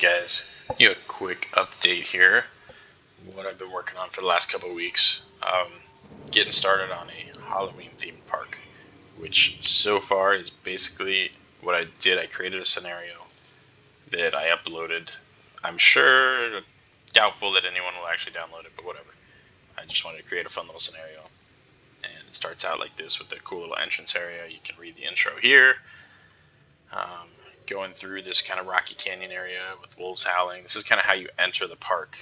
guys, a quick update here. What I've been working on for the last couple of weeks. Getting started on a Halloween themed park, which so far is basically what I did. I created a scenario that I uploaded. I'm sure, doubtful that anyone will actually download it, but whatever. I just wanted to create a fun little scenario. And it starts out like this with a cool little entrance area. You can read the intro here. Going through this kind of rocky canyon area with wolves howling. This is kind of how you enter the park,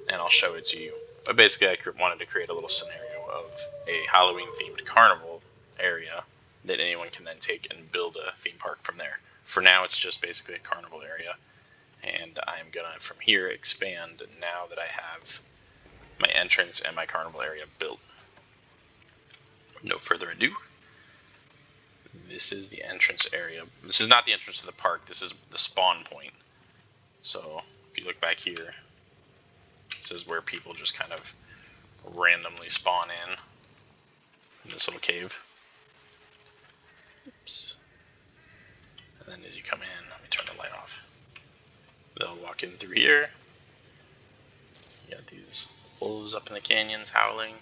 and I'll show it to you. But basically, I wanted to create a little scenario of a Halloween-themed carnival area that anyone can then take and build a theme park from there. For now, it's just basically a carnival area, and I'm going to, from here, expand now that I have my entrance and my carnival area built. No further ado. This is the entrance area. This is not the entrance to the park. This is the spawn point. So if you look back here, this is where people just kind of randomly spawn in this little cave. Oops. And then as you come in, let me turn the light off. They'll walk in through here. You got these wolves up in the canyons howling.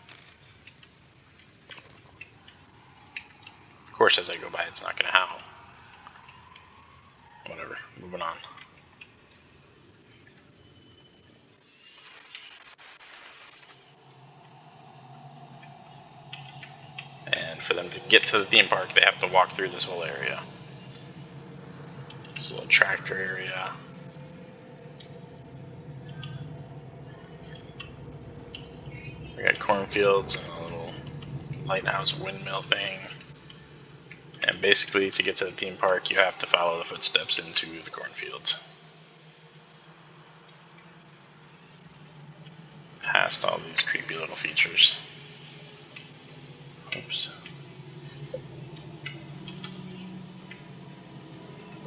Of course, as I go by, it's not going to howl. Whatever, moving on. And for them to get to the theme park, they have to walk through this whole area. This little tractor area. We got cornfields and a little lighthouse windmill thing. And basically, to get to the theme park, you have to follow the footsteps into the cornfields. Past all these creepy little features. Oops.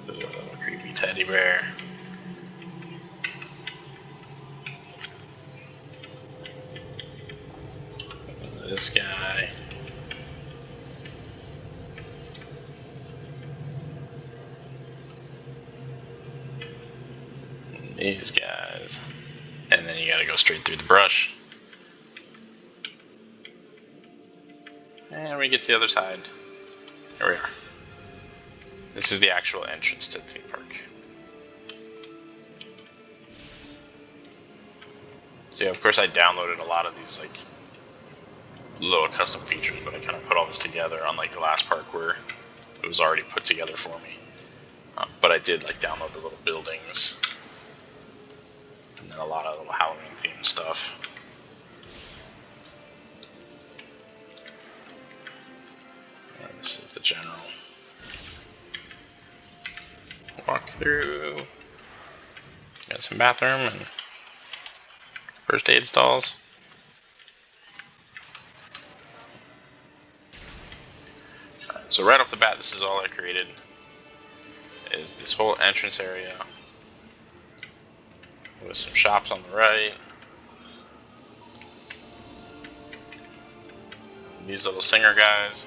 A little creepy teddy bear. This guy. These guys. And then you gotta go straight through the brush. And we get to the other side. Here we are. This is the actual entrance to the theme park. So yeah, of course I downloaded a lot of these like little custom features, but I kind of put all this together, unlike the last park where it was already put together for me. But I did like download the little buildings. And then a lot of little Halloween themed stuff. And this is the general walkthrough. Got some bathroom and first aid stalls. So right off the bat, this is all I created. Is this whole entrance area with some shops on the right. These little singer guys.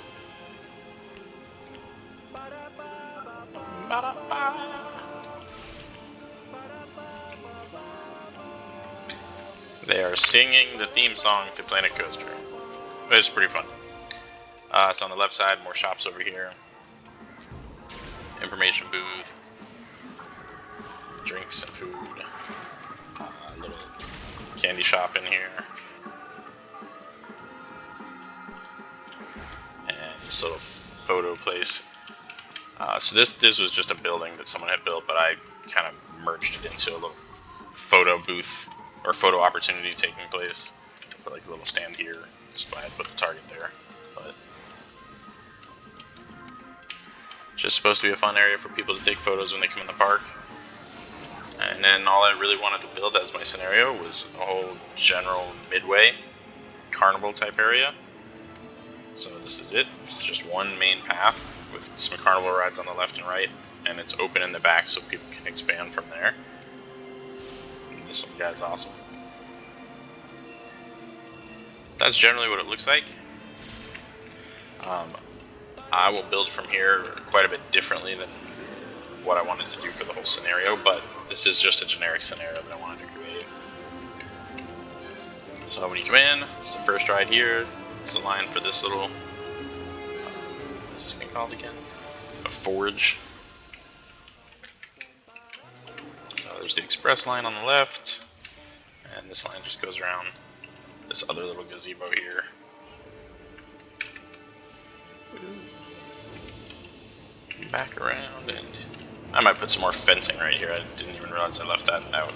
They are singing the theme song to Planet Coaster. It's pretty fun. So on the left side, more shops over here. Information booth. Drinks and food. Little candy shop in here. And this little photo place. So this was just a building that someone had built, but I kind of merged it into a little photo booth or photo opportunity taking place. Put like a little stand here. That's why I put the target there. But just supposed to be a fun area for people to take photos when they come in the park. And then all I really wanted to build as my scenario was a whole general Midway carnival type area. So this is it. It's just one main path with some carnival rides on the left and right, and it's open in the back so people can expand from there. And this one guy's awesome. That's generally what it looks like. I will build from here quite a bit differently than what I wanted to do for the whole scenario, but this is just a generic scenario that I wanted to create. So when you come in, it's the first ride here. It's the line for this little, what's this thing called again? A forge. So there's the express line on the left, and this line just goes around this other little gazebo here. Back around, and I might put some more fencing right here. I didn't even realize I left that out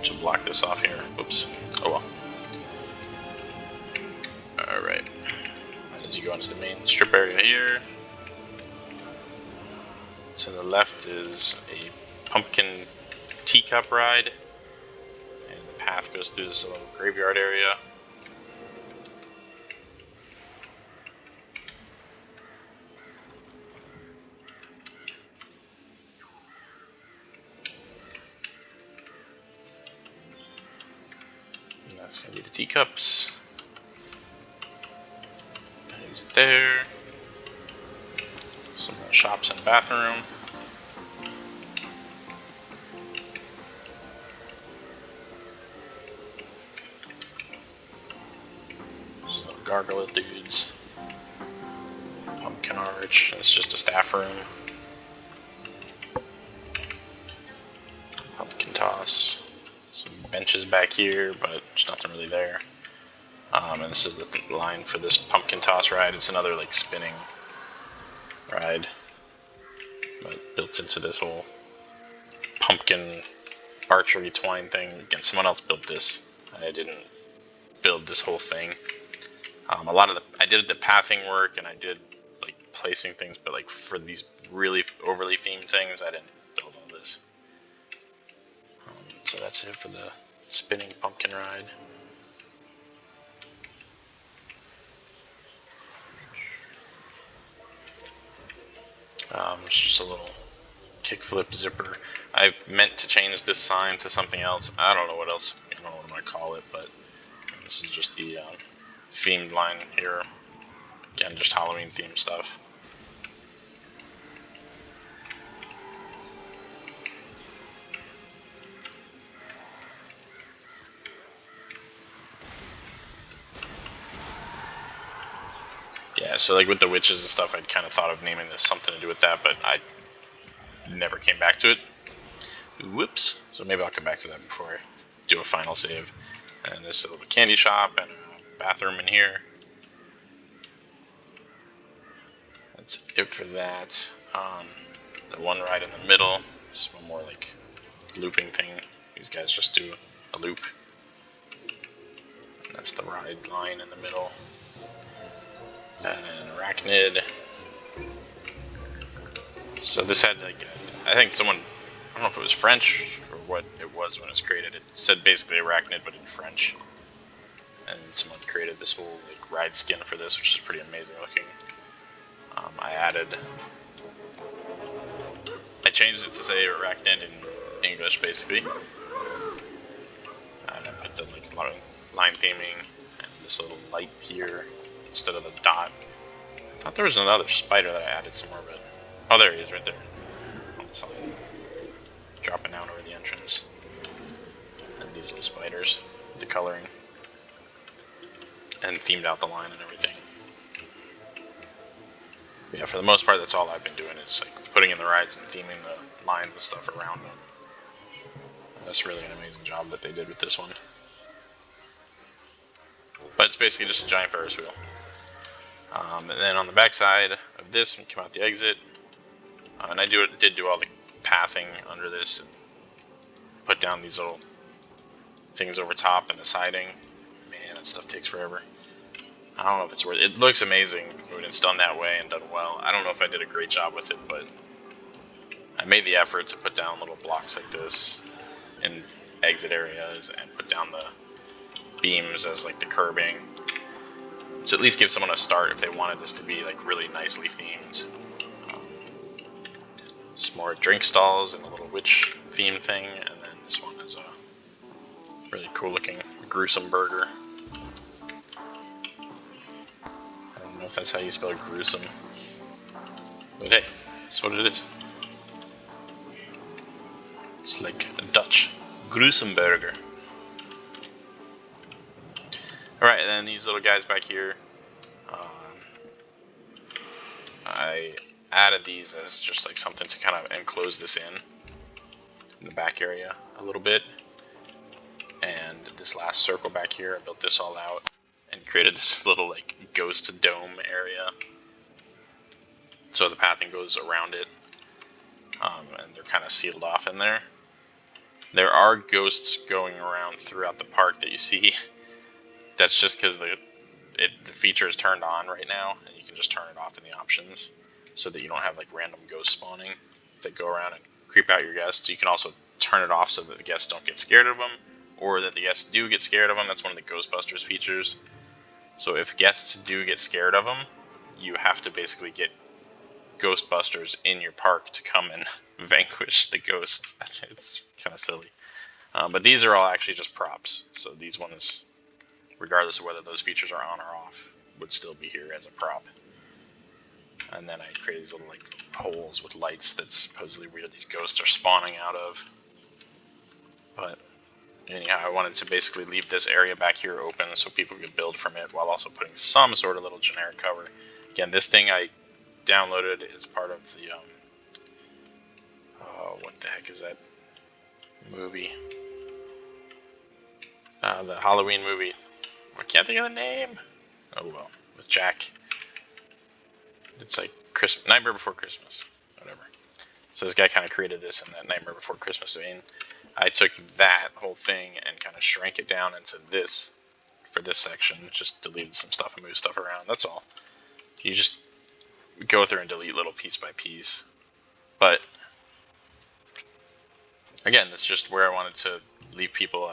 to block this off here. Oops. Oh well. Alright. As you go into the main strip area here, to the left is a pumpkin teacup ride, and the path goes through this little graveyard area. And that's going to be the teacups. Exit there. Some more shops and bathroom. Some gargoyle dudes. Pumpkin arch. It's just a staff room. Pumpkin toss. Some benches back here, but there's nothing really there. And this is the line for this pumpkin toss ride. It's another like spinning ride, but built into this whole pumpkin archery twine thing. Again, someone else built this. I didn't build this whole thing. A lot of I did the pathing work, and I did like placing things, but like for these really overly themed things, I didn't build all this. So that's it for the spinning pumpkin ride. It's just a little kickflip zipper. I meant to change this sign to something else. I don't know what else. I don't know what I'm gonna call it, but this is just the themed line here. Again, just Halloween themed stuff. Yeah, so like with the witches and stuff, I'd kind of thought of naming this something to do with that, but I never came back to it. Whoops. So maybe I'll come back to that before I do a final save. And this little candy shop and a bathroom in here. That's it for that. The one right in the middle is one more like looping thing. These guys just do a loop. And that's the ride line in the middle. And arachnid. So this had like, I think someone, I don't know if it was French or what it was when it was created. It said basically arachnid, but in French. And someone created this whole like ride skin for this, which is pretty amazing looking. I changed it to say arachnid in English basically. And I put the like line theming and this little light here instead of the dot. I thought there was another spider that I added somewhere, but oh, there he is right there on the side, dropping down over the entrance. And these little spiders, the coloring, and themed out the line and everything. But yeah, for the most part, that's all I've been doing is like putting in the rides and theming the lines and stuff around them. And that's really an amazing job that they did with this one. But it's basically just a giant Ferris wheel. And then on the back side of this, when you come out the exit, and I did do all the pathing under this and put down these little things over top and the siding. Man, that stuff takes forever. I don't know if it's worth it. It looks amazing when it's done that way and done well. I don't know if I did a great job with it, but I made the effort to put down little blocks like this in exit areas and put down the beams as like the curbing. To at least give someone a start if they wanted this to be like really nicely themed. Some more drink stalls and a little witch theme thing, and then this one is a really cool looking gruesome burger. I don't know if that's how you spell gruesome, but hey, that's what it is. It's like a Dutch Grusenberger. Alright, and then these little guys back here, I added these as just like something to kind of enclose this in the back area a little bit. And this last circle back here, I built this all out and created this little like ghost dome area. So the pathing goes around it, and they're kind of sealed off in there. There are ghosts going around throughout the park that you see. That's just because the feature is turned on right now, and you can just turn it off in the options so that you don't have like random ghosts spawning that go around and creep out your guests. You can also turn it off so that the guests don't get scared of them, or that the guests do get scared of them. That's one of the Ghostbusters features. So if guests do get scared of them, you have to basically get Ghostbusters in your park to come and vanquish the ghosts. It's kind of silly. But these are all actually just props. So these ones, regardless of whether those features are on or off, would still be here as a prop. And then I created these little like holes with lights that supposedly where these ghosts are spawning out of. But anyhow, I wanted to basically leave this area back here open so people could build from it while also putting some sort of little generic cover. Again, this thing I downloaded as part of the what the heck is that movie? The Halloween movie. I can't think of the name. Oh well, with Jack. It's like Nightmare Before Christmas, whatever. So this guy kind of created this in that Nightmare Before Christmas vein. I took that whole thing and kind of shrank it down into this for this section. Just deleted some stuff and moved stuff around. That's all. You just go through and delete little piece by piece. But again, that's just where I wanted to leave people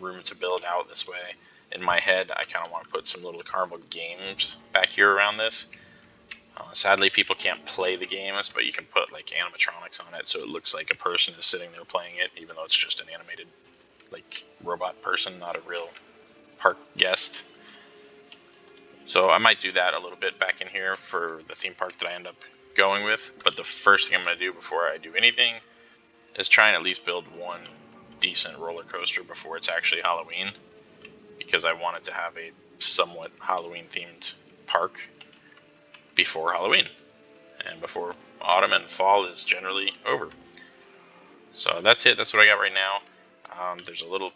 room to build out this way. In my head, I kind of want to put some little carnival games back here around this. Sadly, people can't play the games, but you can put like animatronics on it, so it looks like a person is sitting there playing it, even though it's just an animated, like robot person, not a real park guest. So I might do that a little bit back in here for the theme park that I end up going with. But the first thing I'm going to do before I do anything is try and at least build one decent roller coaster before it's actually Halloween, because I wanted to have a somewhat Halloween themed park before Halloween and before autumn and fall is generally over. So that's it. That's what I got right now. There's a little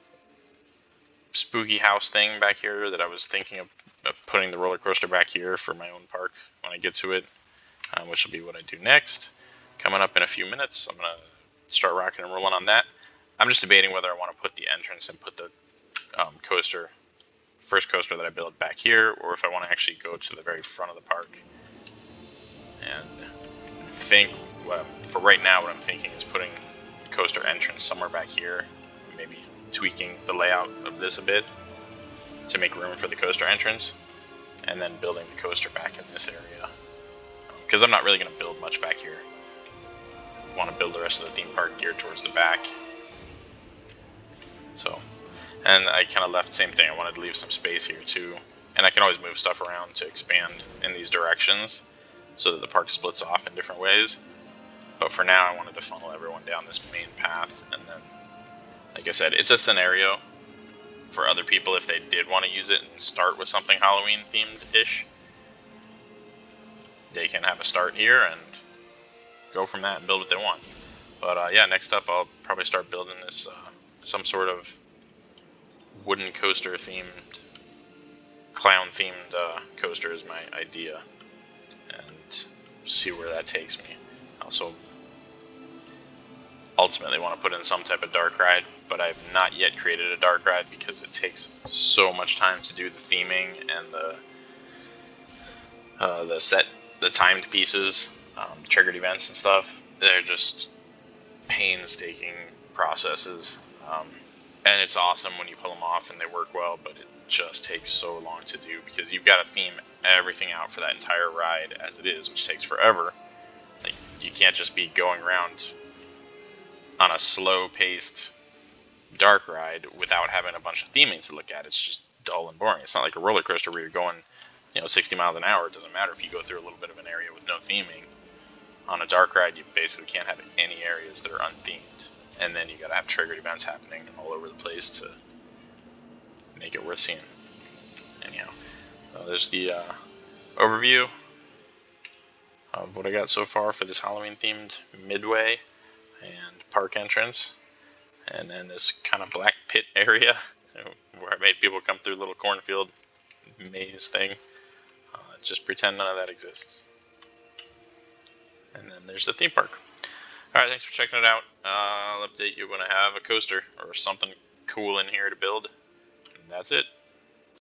spooky house thing back here that I was thinking of putting the roller coaster back here for my own park when I get to it, which will be what I do next. Coming up in a few minutes, I'm going to start rocking and rolling on that. I'm just debating whether I want to put the entrance and put the first coaster that I built back here, or if I want to actually go to the very front of the park. And I think for right now what I'm thinking is putting the coaster entrance somewhere back here, maybe tweaking the layout of this a bit to make room for the coaster entrance, and then building the coaster back in this area. Because I'm not really going to build much back here. I want to build the rest of the theme park geared towards the back. So, and I kind of left the same thing. I wanted to leave some space here too. And I can always move stuff around to expand in these directions so that the park splits off in different ways. But for now, I wanted to funnel everyone down this main path. And then, like I said, it's a scenario for other people if they did want to use it and start with something Halloween themed-ish. They can have a start here and go from that and build what they want. But yeah, next up I'll probably start building this some sort of wooden coaster themed, clown themed coaster is my idea, and see where that takes me. Also ultimately want to put in some type of dark ride, but I've not yet created a dark ride because it takes so much time to do the theming and the timed pieces, triggered events and stuff. They're just painstaking processes, and it's awesome when you pull them off and they work well, but it just takes so long to do because you've got to theme everything out for that entire ride as it is, which takes forever. Like, you can't just be going around on a slow-paced dark ride without having a bunch of theming to look at. It's just dull and boring. It's not like a roller coaster where you're going 60 miles an hour. It doesn't matter if you go through a little bit of an area with no theming. On a dark ride, you basically can't have any areas that are unthemed. and then you gotta have triggered events happening all over the place to make it worth seeing. Anyhow, there's the overview of what I got so far for this Halloween themed Midway and park entrance, and then this kind of black pit area where I made people come through a little cornfield maze thing. Just pretend none of that exists. And then there's the theme park. Alright, thanks for checking it out. I'll update you when I have a coaster or something cool in here to build. And that's it.